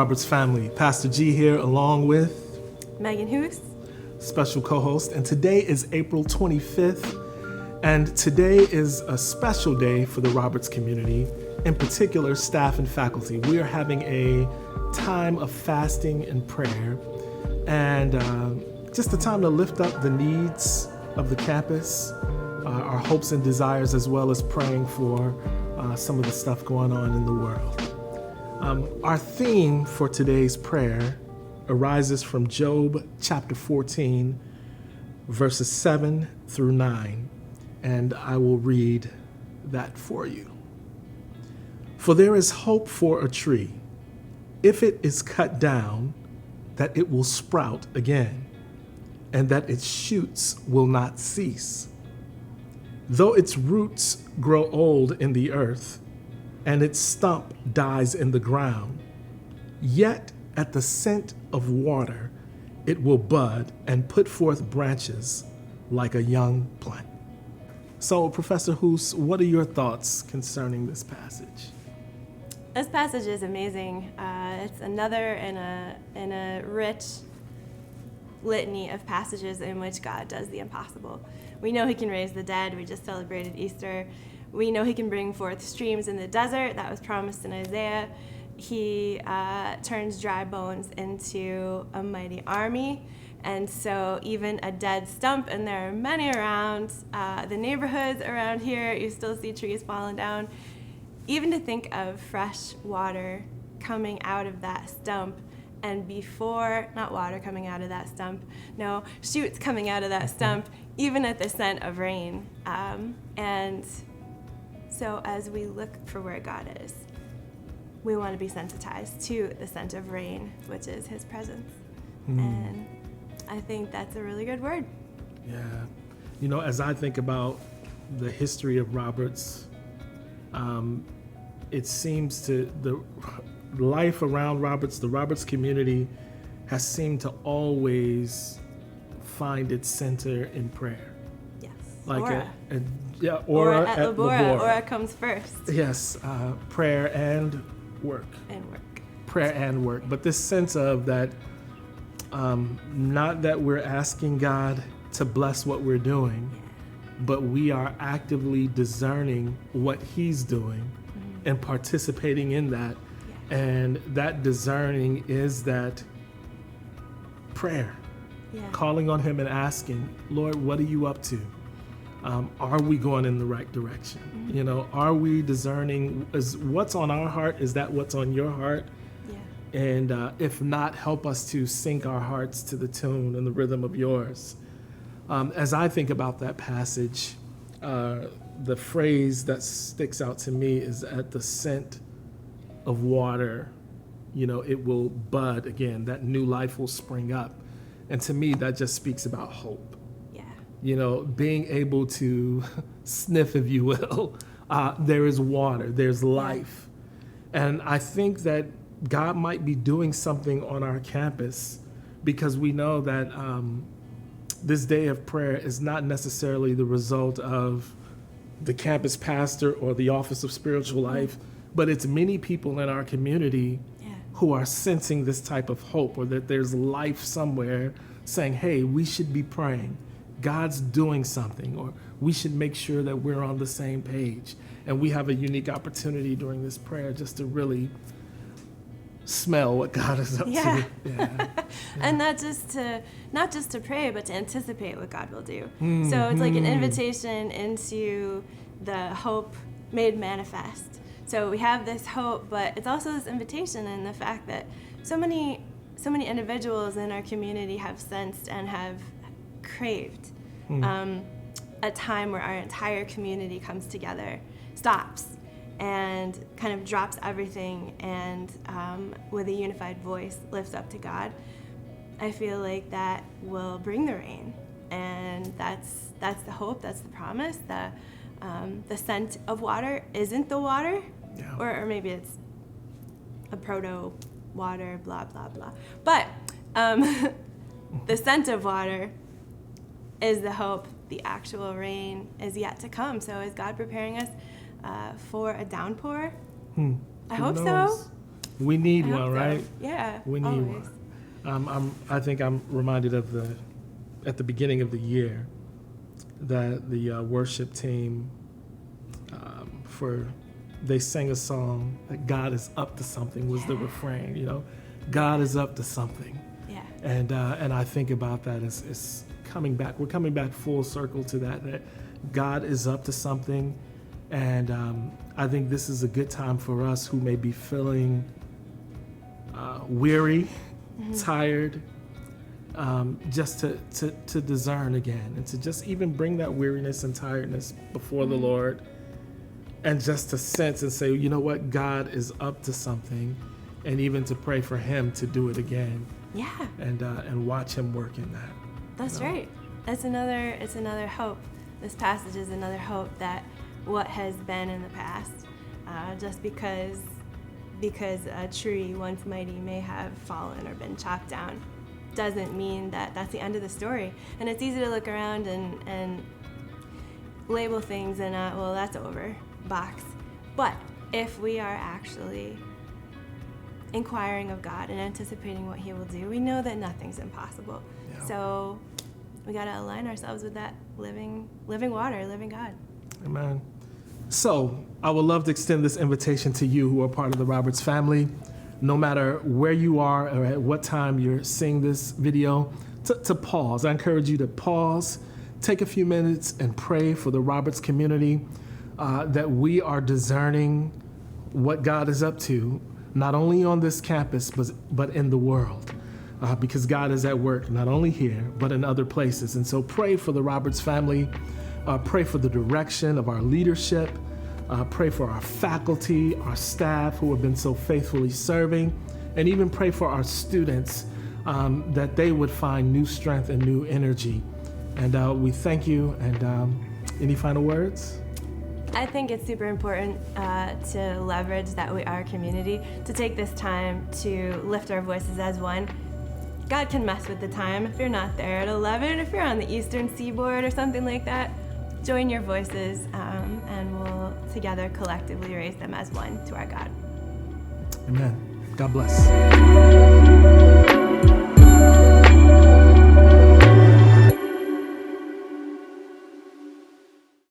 Roberts family. Pastor G here along with Megan Hoose, special co-host, and today is April 25th, and today is a special day for the Roberts community, in particular staff and faculty. We are having a time of fasting and prayer, and just a time to lift up the needs of the campus, our hopes and desires, as well as praying for some of the stuff going on in the world. Our theme for today's prayer arises from Job chapter 14, verses 7 through 9, and I will read that for you. For there is hope for a tree, if it is cut down, that it will sprout again, and that its shoots will not cease. Though its roots grow old in the earth, and its stump dies in the ground, yet at the scent of water it will bud and put forth branches like a young plant. So, Professor Hoose, what are your thoughts concerning this passage? this passage is amazing. It's another in a rich litany of passages in which God does the impossible. We know he can raise the dead. We just celebrated Easter. We know he can bring forth streams in the desert. That was promised in Isaiah. He turns dry bones into a mighty army. And so even a dead stump, and there are many around the neighborhoods around here, you still see trees falling down. Even to think of fresh water coming out of that stump, and before, not water coming out of that stump, no, shoots coming out of that stump, even at the scent of rain. And so as we look for where God is, we want to be sensitized to the scent of rain, which is his presence. And I think that's a really good word. Yeah. You know, as I think about the history of Roberts, it seems to the life around Roberts, the Roberts community has seemed to always find its center in prayer. Yes. Like Aura. Aura at at Labora. Labora. Aura comes first. Yes, prayer and work. And work. Prayer and work. But this sense of that, not that we're asking God to bless what we're doing, but we are actively discerning what he's doing and participating in that. And that discerning is that prayer, calling on him and asking, Lord, what are you up to? Are we going in the right direction? You know, are we discerning? Is what's on our heart? Is that what's on your heart? Yeah. And if not, help us to sync our hearts to the tune and the rhythm of yours. As I think about that passage, the phrase that sticks out to me is at the scent of water, you know, it will bud again, that new life will spring up. And to me, that just speaks about hope. Yeah. You know, being able to sniff, if you will, there is water, there's life. And I think that God might be doing something on our campus, because we know that this day of prayer is not necessarily the result of the campus pastor or the Office of Spiritual Life, but it's many people in our community who are sensing this type of hope, or that there's life somewhere, saying, hey, we should be praying. God's doing something, or we should make sure that we're on the same page. And we have a unique opportunity during this prayer just to really smell what God is up to. Yeah. And not just to pray, but to anticipate what God will do. So it's like an invitation into the hope made manifest. So we have this hope, but it's also this invitation in the fact that so many individuals in our community have sensed and have craved a time where our entire community comes together, stops, and kind of drops everything, and with a unified voice lifts up to God. I feel like that will bring the rain, and that's the hope, that's the promise. The scent of water isn't the water, or maybe it's a proto water, blah blah blah. But the scent of water is the hope. The actual rain is yet to come. So is God preparing us for a downpour? I hope so. We need I hope one, so. right? Yeah. We need always. one. I think I'm reminded of at the beginning of the year, that the worship team, they sang a song that God is up to something was the refrain, God is up to something. Yeah. And I think about that as it's coming back. We're coming back full circle to that God is up to something. And I think this is a good time for us who may be feeling weary, tired, just to discern again, and to just even bring that weariness and tiredness before the Lord, and just to sense and say, you know what, God is up to something, and even to pray for him to do it again. Yeah. And watch him work in that. That's right. It's another hope. This passage is another hope that what has been in the past, just because a tree once mighty may have fallen or been chopped down, doesn't mean that that's the end of the story. And it's easy to look around and label things and well, that's over, box. But if we are actually inquiring of God and anticipating what he will do, we know that nothing's impossible. Yeah. So we got to align ourselves with that living water, living God. Amen. So I would love to extend this invitation to you who are part of the Roberts family, no matter where you are or at what time you're seeing this video, to pause. I encourage you to pause, take a few minutes and pray for the Roberts community, that we are discerning what God is up to, not only on this campus, but in the world, because God is at work, not only here, but in other places. And so pray for the Roberts family, pray for the direction of our leadership, pray for our faculty, our staff who have been so faithfully serving, and even pray for our students, that they would find new strength and new energy. And we thank you. And any final words? I think it's super important to leverage that we are a community, to take this time to lift our voices as one. God can mess with the time. If you're not there at 11, if you're on the eastern seaboard or something like that, join your voices, and we'll together collectively raise them as one to our God. Amen. God bless.